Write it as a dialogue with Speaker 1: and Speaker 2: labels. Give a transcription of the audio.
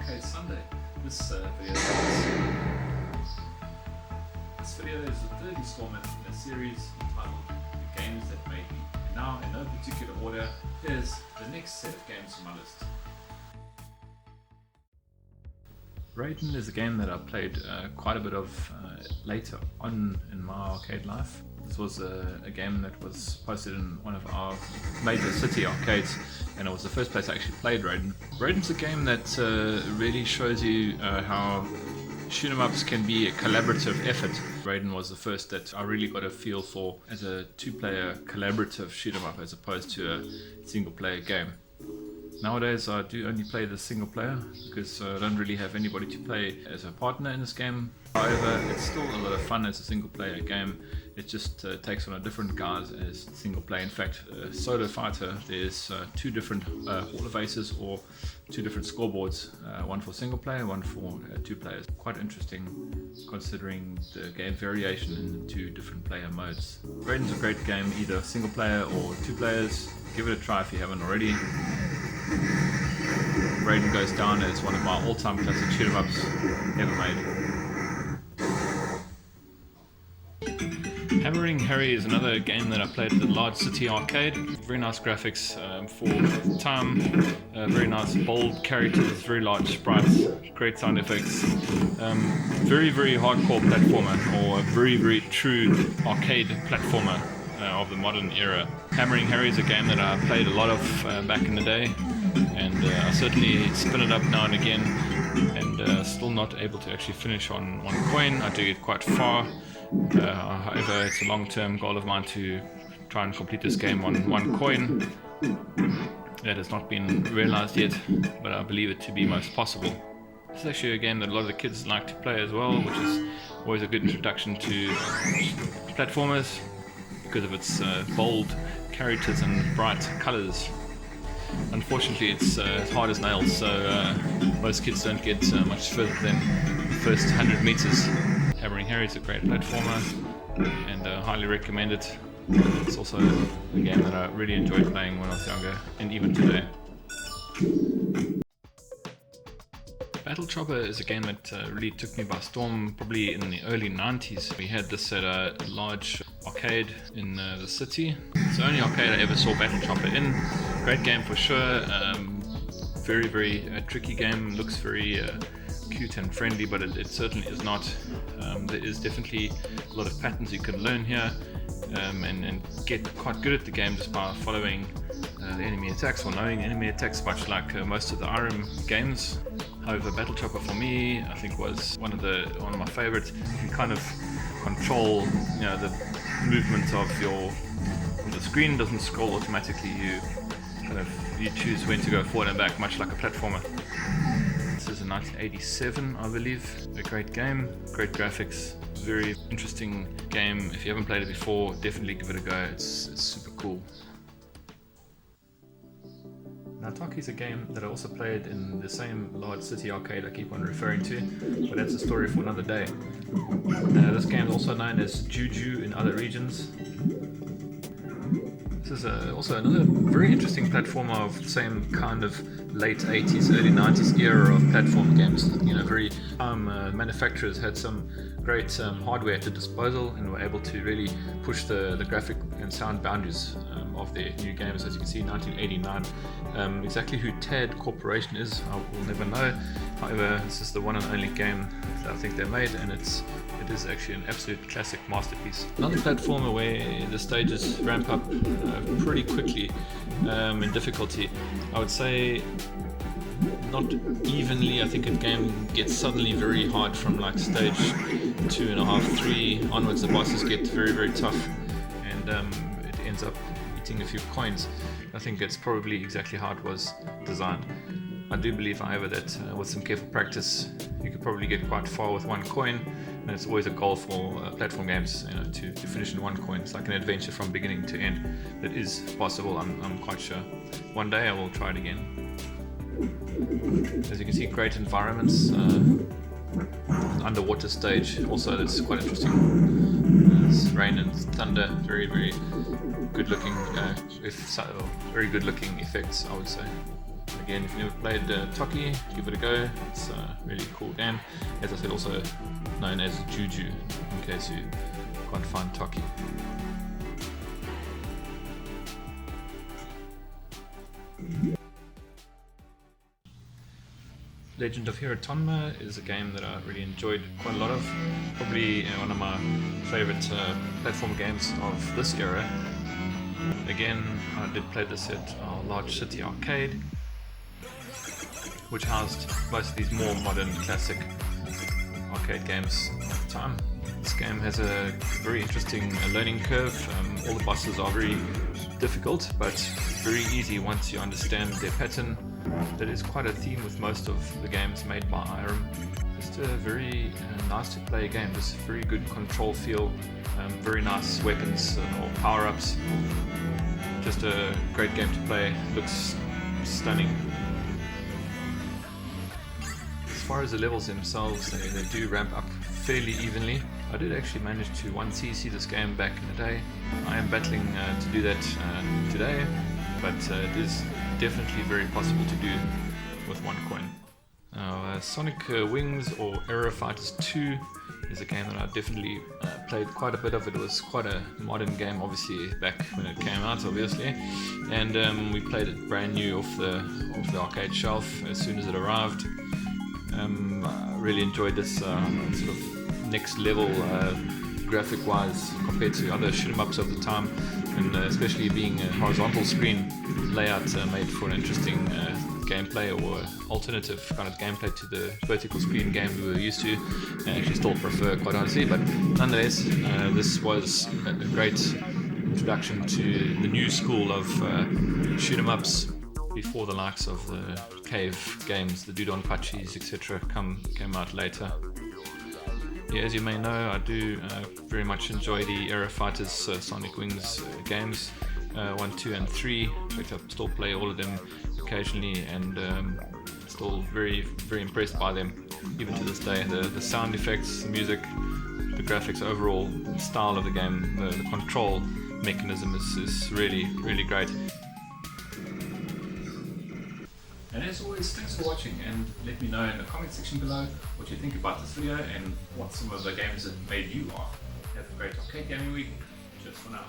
Speaker 1: Arcade Sunday. This video is the third installment in a series entitled The Games That Made Me. And now, in no particular order, here's the next set of games from my list. Raiden is a game that I played quite a bit of later on in my arcade life. This was a game that was posted in one of our major city arcades, and it was the first place I actually played Raiden. Raiden's a game that really shows you how shoot 'em ups can be a collaborative effort. Raiden was the first that I really got a feel for as a two-player collaborative shoot 'em up as opposed to a single-player game. Nowadays I do only play the single player because I don't really have anybody to play as a partner in this game. However, it's still a lot of fun as a single player game. It just takes on a different guise as single player. In fact, Solo Fighter, there's two different Hall of Aces or two different scoreboards, one for single player, one for two players. Quite interesting considering the game variation in the two different player modes. Raiden's a great game, either single player or two players. Give it a try if you haven't already. Raiden goes down as one of my all-time classic shoot 'em ups ever made. Hammering Harry is another game that I played at the large city arcade. Very nice graphics for the time, very nice bold characters, very large sprites, great sound effects. Very hardcore platformer, or a very true arcade platformer of the modern era. Hammering Harry is a game that I played a lot of back in the day, and I certainly spin it up now and again, and still not able to actually finish on one coin. I do get quite far. However, it's a long-term goal of mine to try and complete this game on one coin. That has not been realized yet, but I believe it to be most possible. This is actually a game that a lot of the kids like to play as well, which is always a good introduction to platformers because of its bold characters and bright colors. Unfortunately, it's hard as nails, so most kids don't get much further than the first 100 meters. Hammering Harry is a great platformer, and highly recommend it. It's also a game that I really enjoyed playing when I was younger, and even today. Battle Chopper is a game that really took me by storm, probably in the early 90s. We had this at a large arcade in the city. It's the only arcade I ever saw Battle Chopper in. Great game for sure. Very tricky game. Looks very cute and friendly, but it certainly is not. There is definitely a lot of patterns you can learn here, and get quite good at the game just by following the enemy attacks or knowing enemy attacks, much like most of the IRM games. However, Battle Chopper for me, I think, was one of my favorites. You can kind of control, the movement of the screen. Doesn't scroll automatically. You choose when to go forward and back, much like a platformer. This is a 1987, I believe. A great game, great graphics, very interesting game. If you haven't played it before, definitely give it a go. It's super cool. Nataki is a game that I also played in the same large city arcade I keep on referring to, but that's a story for another day. This game is also known as Juju in other regions. This is also another very interesting platformer of the same kind of late 80s, early 90s era of platform games. Very manufacturers had some great hardware at their disposal and were able to really push the graphic and sound boundaries of their new games. As you can see, 1989. Exactly who TAD Corporation is, I will never know. However, this is the one and only game that I think they made, and it is actually an absolute classic masterpiece. Another platformer where the stages ramp up pretty quickly in difficulty. I would say not evenly. I think a game gets suddenly very hard from like stage 2.5, 3 onwards. The bosses get very tough, and it ends up eating a few coins. I think that's probably exactly how it was designed. I do believe, however, that with some careful practice you could probably get quite far with one coin, and it's always a goal for platform games, to finish in one coin. It's like an adventure from beginning to end. That is possible, I'm quite sure. One day I will try it again. As you can see, great environments. Underwater stage also, that's quite interesting. There's rain and thunder, very good looking very good looking effects, I would say. Again, if you've never played Taki, give it a go. It's a really cool game. As I said, also known as Juju, in case you can't find Taki. Legend of Hero Tonma is a game that I really enjoyed quite a lot of. Probably one of my favorite platform games of this era. Again, I did play this at our large city arcade, which housed most of these more modern classic arcade games at the time. This game has a very interesting learning curve. All the bosses are very difficult, but very easy once you understand their pattern. That is quite a theme with most of the games made by Irem. Just a very nice to play game, just very good control feel, very nice weapons or power-ups. Just a great game to play, looks stunning. As far as the levels themselves, they do ramp up fairly evenly. I did actually manage to 1cc this game back in the day. I am battling to do that today, but it is definitely very possible to do with one coin. Now, Sonic Wings or Aero Fighters 2 is a game that I definitely played quite a bit of. It was quite a modern game, obviously, back when it came out, obviously, and we played it brand new off the arcade shelf as soon as it arrived. I really enjoyed this sort of next level graphic-wise compared to other shoot-em-ups of the time, and especially being a horizontal screen layout made for an interesting gameplay or alternative kind of gameplay to the vertical screen game we were used to, and actually still prefer, quite honestly, but nonetheless this was a great introduction to the new school of shoot-em-ups before the likes of the cave games, the Dudonpachis, etc. came out later. Yeah, as you may know, I do very much enjoy the Aero Fighters Sonic Wings games, 1, 2 and 3. In fact, I still play all of them occasionally, and still very, very impressed by them even to this day. The sound effects, the music, the graphics, overall the style of the game, the control mechanism is really, really great. And as always, thanks for watching, and let me know in the comment section below what you think about this video and what some of the games that made you laugh. Have a great arcade gaming week. Cheers for now.